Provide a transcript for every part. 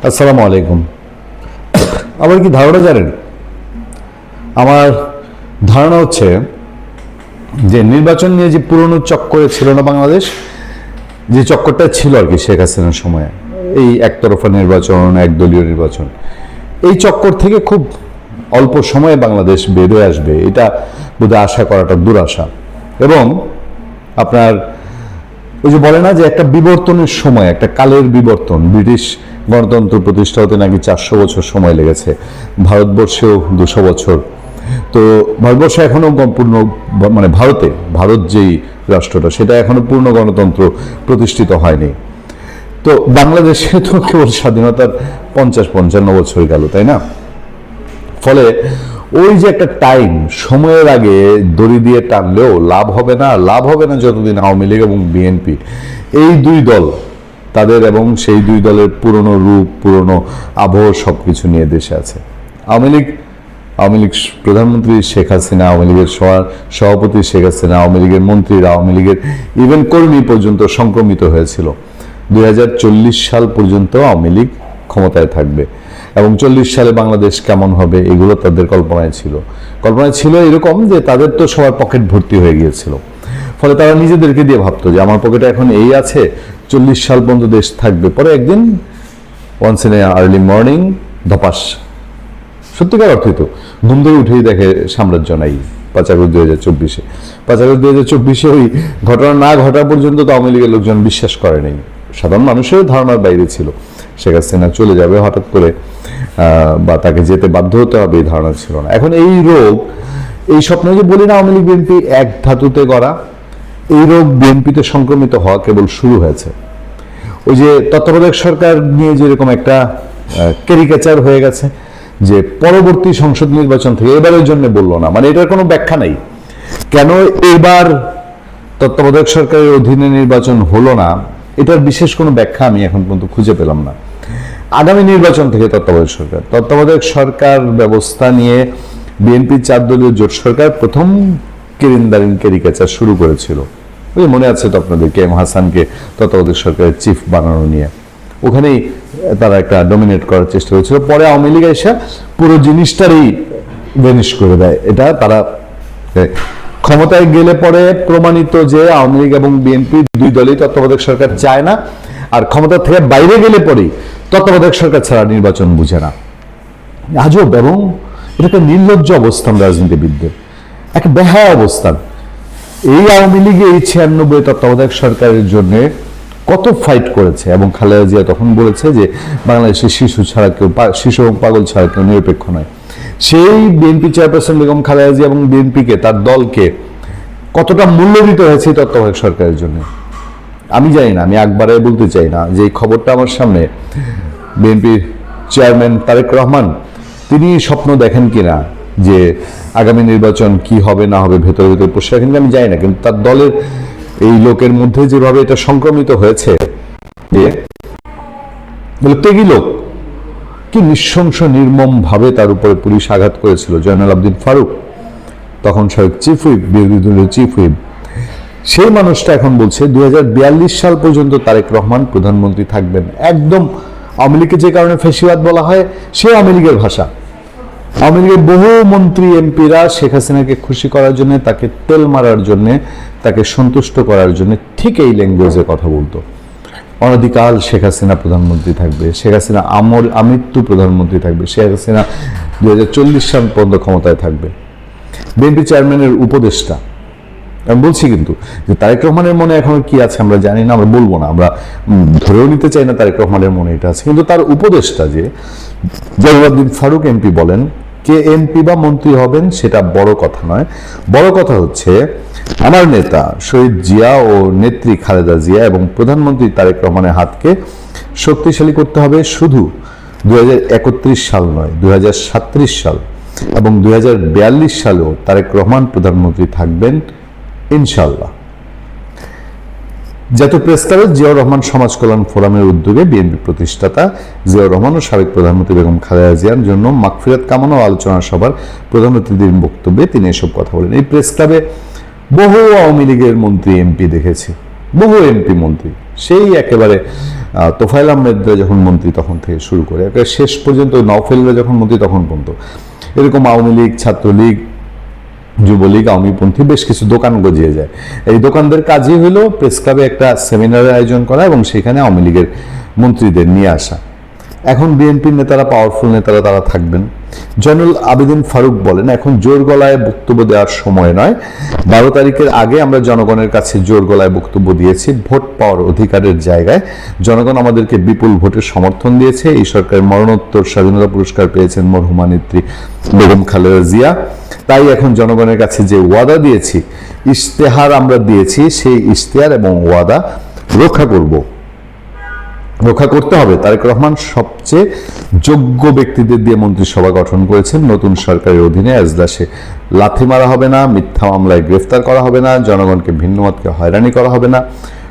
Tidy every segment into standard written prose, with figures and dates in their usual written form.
আসসালামু আলাইকুম। আমার কি ধারণা জানেন? আমার ধারণা হচ্ছে যে নির্বাচন নিয়ে যে পুরনো চক্করে ছিল না বাংলাদেশ, যে চক্করটা ছিল আর কি শেখ হাসিনার সময়ে, এই একতরফা নির্বাচন, একদলীয় নির্বাচন, এই চক্কর থেকে খুব অল্প সময়ে বাংলাদেশ বের হয়ে আসবে, এটা বোধহয় আশা করাটা দুরাশা। এবং আপনার ওই যে বলে না যে একটা বিবর্তনের সময়, একটা কালের বিবর্তন, ব্রিটিশ গণতন্ত্র প্রতিষ্ঠা হতে নাকি 400 বছর সময় লেগেছে, ভারতবর্ষেও 200 বছর। তো ভারতবর্ষে এখনো পূর্ণ, মানে ভারত যেই রাষ্ট্রটা, সেটা এখনো পূর্ণ গণতন্ত্র প্রতিষ্ঠিত হয়নি। তো বাংলাদেশে তো কেবল স্বাধীনতার 50-55 বছর গেল, তাই না? ফলে ওই যে একটা টাইম, সময়ের আগে দড়ি দিয়ে টানলেও লাভ হবে না যতদিন আওয়ামী লীগ এবং বিএনপি, এই দুই দল, তাদের এবং সেই দুই দলের পুরনো রূপ, পুরনো আবহ সবকিছু নিয়ে দেশে আছে। আওয়ামী লীগ প্রধানমন্ত্রী শেখ হাসিনা, আওয়ামী লীগের সভাপতি শেখ হাসিনা, আওয়ামী লীগের মন্ত্রীরা, আওয়ামী লীগের ইভেন কর্মী পর্যন্ত সংক্রমিত হয়েছিল। 2040 সাল পর্যন্ত আওয়ামী লীগ ক্ষমতায় থাকবে এবং 40 সালে বাংলাদেশ কেমন হবে এগুলো তাদের কল্পনায় ছিল এরকম যে তাদের তো সবার পকেট ভর্তি হয়ে গিয়েছিল। ফলে তারা নিজেদেরকে দিয়ে ভাবতো যে আমার পকেটে এখন এই আছে, 40 সাল পর্যন্ত দেশ থাকবে, পরে একদিন ওয়ান্স ইন আর্লি মর্নিং ধপাস, সত্যিকার অর্থে তো ঘুম থেকে উঠেই দেখে সাম্রাজ্য নাই। 5 আগস্ট 2024 ওই ঘটনা না ঘটা পর্যন্ত তো আওয়ামী লীগের লোকজন বিশ্বাস করে নাই, সাধারণ মানুষের ধারণার বাইরে ছিল শেখ হাসিনা চলে যাবে হঠাৎ করে, বা তাকে যেতে বাধ্য হতে হবে, এই ধারণা ছিল না। এখন এই রোগ, এই স্বপ্ন যে বলি না আওয়ামী লীগ বিএনপি এক ধাতুতে গড়া, এই রোগ বিএনপিতে সংক্রমিত হওয়া কেবল শুরু হয়েছে। ওই যে তত্ত্বাবধায়ক সরকার নিয়ে যেরকম একটা ক্যারিকেচার হয়ে গেছে যে পরবর্তী সংসদ নির্বাচন থেকে এবারের জন্য বললো না, মানে এটার কোনো ব্যাখ্যা নাই কেন এবার তত্ত্বাবধায়ক সরকারের অধীনে নির্বাচন হলো না, এটার বিশেষ কোনো ব্যাখ্যা আমি এখন পর্যন্ত খুঁজে পেলাম না। আগামী নির্বাচন থেকে তত্ত্বাবধায়ক সরকার ব্যবস্থা নিয়ে বিএনপি 4 দলীয় জোট সরকার প্রথম ক্যারিকেচার শুরু করেছিল। ওই মনে আছে তো আপনাদের, কে এম হাসানকে তত্ত্বাবধায়ক সরকারের চিফ বানানো নিয়ে, ওখানেই তারা একটা ডমিনেট করার চেষ্টা করেছিল। পরে আওয়ামী লীগ এসে পুরো জিনিসটারই ভ্যানিশ করে দেয়। এটা তারা ক্ষমতায় গেলে পরে প্রমাণিত যে আওয়ামী লীগ এবং বিএনপি দুই দলই তত্ত্বাবধায়ক সরকার চায় না, আর ক্ষমতা থেকে বাইরে গেলে পরেই তত্ত্বাবধায়ক সরকার ছাড়া নির্বাচন বুঝে না। আজব এবং এটা একটা নির্লজ্জ অবস্থান রাজনীতিবিদদের, একটা বেহায়া অবস্থান। এই আওয়ামী লীগে এই 96 তত্ত্বাবধায়ক সরকারের জন্য কত ফাইট করেছে, এবং খালেদা জিয়া তখন বলেছে যে বাংলাদেশের শিশু এবং পাগল ছাড়া কেউ নিরপেক্ষ নয়। সেই বিএনপি চেয়ারপারসন বেগম খালেদা জিয়া এবং বিএনপিকে, তার দলকে কতটা মূল্য দিতে হয়েছে তত্ত্বাবধায়ক সরকারের জন্য আমি জানি না। আমি একবারে বলতে চাই না যে এই খবরটা আমার সামনে বিএনপির চেয়ারম্যান তারেক রহমান তিনি স্বপ্ন দেখেন কিনা যে আগামী নির্বাচন কি হবে না হবে, ভেতরে বসে রাখেন আমি জানি না, কিন্তু তার দলের এই লোকের মধ্যে যেভাবে এটা সংক্রমিত হয়েছে, যে ত্যাগী লোক, কি নৃশংস নির্মম ভাবে তার উপরে পুলিশ আঘাত করেছিল। জয়নাল আবদিন ফারুক, তখন সাবেক চিফ হুইপ, বিরোধী দলীয় চিফ হুইপ, সেই মানুষটা এখন বলছে 2042 সাল পর্যন্ত তারেক রহমান প্রধানমন্ত্রী থাকবেন। একদম আওয়ামী লীগকে যে কারণে ফেসিবাদ বলা হয়, সে আওয়ামী লীগের ভাষা। আওয়ামী লীগের বহু মন্ত্রী এমপিরা শেখ হাসিনাকে খুশি করার জন্য, তাকে তেল মারার জন্য, তাকে সন্তুষ্ট করার জন্য ঠিক এই ল্যাঙ্গুয়েজে কথা বলতো। অনধিকাল শেখ হাসিনা প্রধানমন্ত্রী থাকবে, শেখ হাসিনা আমৃত্যু প্রধানমন্ত্রী থাকবে, শেখ হাসিনা 2040 সাল পর্যন্ত ক্ষমতায় থাকবে। বিএনপি চেয়ারম্যানের উপদেষ্টা, আমি বলছি কিন্তু যে তারেক রহমানের মনে এখন কি আছে আমরা জানি না, আমরা বলবো না, আমরা ধরেও নিতে চাই না তারেক রহমানের মনে এটা আছে, কিন্তু তার উপদেষ্টা যে জয়নাল ফারুক এমপি বলেন, কে এমপি বা মন্ত্রী হবেন সেটা বড় কথা নয়, বড় কথা হচ্ছে আমার নেতা শহীদ জিয়া ও নেত্রী খালেদা জিয়া এবং প্রধানমন্ত্রী তারেক রহমানের হাতকে শক্তিশালী করতে হবে। শুধু 2031 সাল নয়, 2037 সাল এবং 2042 সালেও তারেক রহমান প্রধানমন্ত্রী থাকবেন ইনশাল্লাহ। জাতীয় প্রেস ক্লাবে জিয়াউর রহমান সমাজ কল্যাণ ফোরামের উদ্যোগে বিএনপি প্রতিষ্ঠাতা জিয়াউর রহমান ও সাবেক প্রধানমন্ত্রী বেগম খালেদা জিয়ার জন্য মাগফিরাত কামনা ও আলোচনা সভার প্রধান অতিথির বক্তব্যে তিনি এসব কথা বলেন। এই প্রেস ক্লাবে বহু আওয়ামী লীগের মন্ত্রী এমপি দেখেছি, বহু এমপি মন্ত্রী, সেই একেবারে তোফায়েল আহমেদরা যখন মন্ত্রী তখন থেকে শুরু করে একেবারে শেষ পর্যন্ত নওফেলরা যখন মন্ত্রী তখন পর্যন্ত এরকম আওয়ামী লীগ, ছাত্রলীগ, যুবলীগ, আওয়ামীপন্থী বেশ কিছু দোকান গজিয়ে যায়। এই দোকানদের কাজই হলো প্রেস ক্লাবে একটা সেমিনারের আয়োজন করা এবং সেখানে আওয়ামী লীগের মন্ত্রীদের নিয়ে আসা। এখন বিএনপির নেতারা, পাওয়ারফুল নেতারা তারা থাকবেন। জয়নুল আবেদিন ফারুক বলেন, এখন জোর গলায় বক্তব্য দেওয়ার সময় নয়। 12 তারিখের আগে আমরা জনগণের কাছে জোর গলায় বক্তব্য দিয়েছি। ভোট পাওয়ার অধিকারের জায়গায় জনগণ আমাদেরকে বিপুল ভোটের সমর্থন দিয়েছে। এই সরকারের মরণোত্তর স্বাধীনতা পুরস্কার পেয়েছেন মরহুমা নেত্রী বেগম খালেদা জিয়া। তাই এখন জনগণের কাছে যে ওয়াদা দিয়েছি, ইশতেহার আমরা দিয়েছি, সেই ইশতেহার এবং ওয়াদা রক্ষা করতে হবে। তারেক রহমান সবচেয়ে যোগ্য ব্যক্তিদের দিয়ে মন্ত্রিসভা গঠন করেছেন। নতুন সরকারের অধীনে এজলাসে লাথি মারা হবে না, মিথ্যা মামলায় গ্রেফতার করা হবে না, জনগণকে ভিন্নমতকে হয়রানি করা হবে না।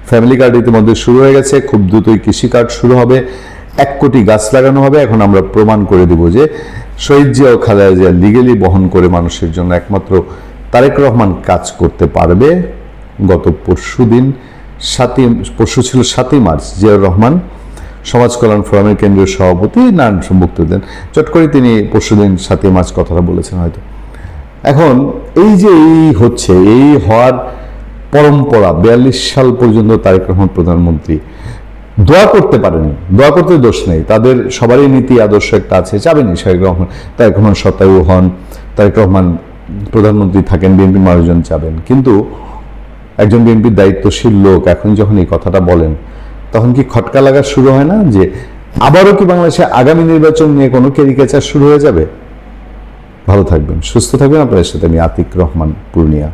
ফ্যামিলি কার্ড ইতিমধ্যে শুরু হয়ে গেছে, খুব দ্রুতই কৃষি কার্ড শুরু হবে, 1 কোটি গাছ লাগানো হবে। এখন আমরা প্রমাণ করে দিব যে শহীদ জিয়া ও খালেদা জিয়া লিগেলি বহন করে মানুষের জন্য একমাত্র তারেক রহমান কাজ করতে পারবে। গত পরশু ছিল 7ই মার্চ, জিয়াউর রহমান সমাজ কল্যাণ ফোরামের কেন্দ্রীয় সভাপতি নারায়ণ বক্তব্য দেন। চট করে তিনি পরশুদিন 7ই মার্চ কথাটা বলেছেন হয়তো। এখন এই যে হচ্ছে, এই হওয়ার পরম্পরা 42 সাল পর্যন্ত তারেক রহমান প্রধানমন্ত্রী দোয়া করতে পারেনি। দোয়া করতে দোষ নেই, তাদের সবারই নীতি আদর্শ একটা আছে। চাবেনি তারেক রহমান শতায়ু হন, তারেক রহমান প্রধানমন্ত্রী থাকেন, বিএনপির মানুষজন চাবেন। কিন্তু একজন বিএনপির দায়িত্বশীল লোক এখন যখন এই কথাটা বলেন, তখন কি খটকা লাগা শুরু হয় না যে আবারও কি বাংলাদেশে আগামী নির্বাচন নিয়ে কোনো ক্যারিকেচার শুরু হয়ে যাবে? ভালো থাকবেন, সুস্থ থাকবেন। আপনাদের সাথে আমি আতিক রহমান, পূর্ণিয়া।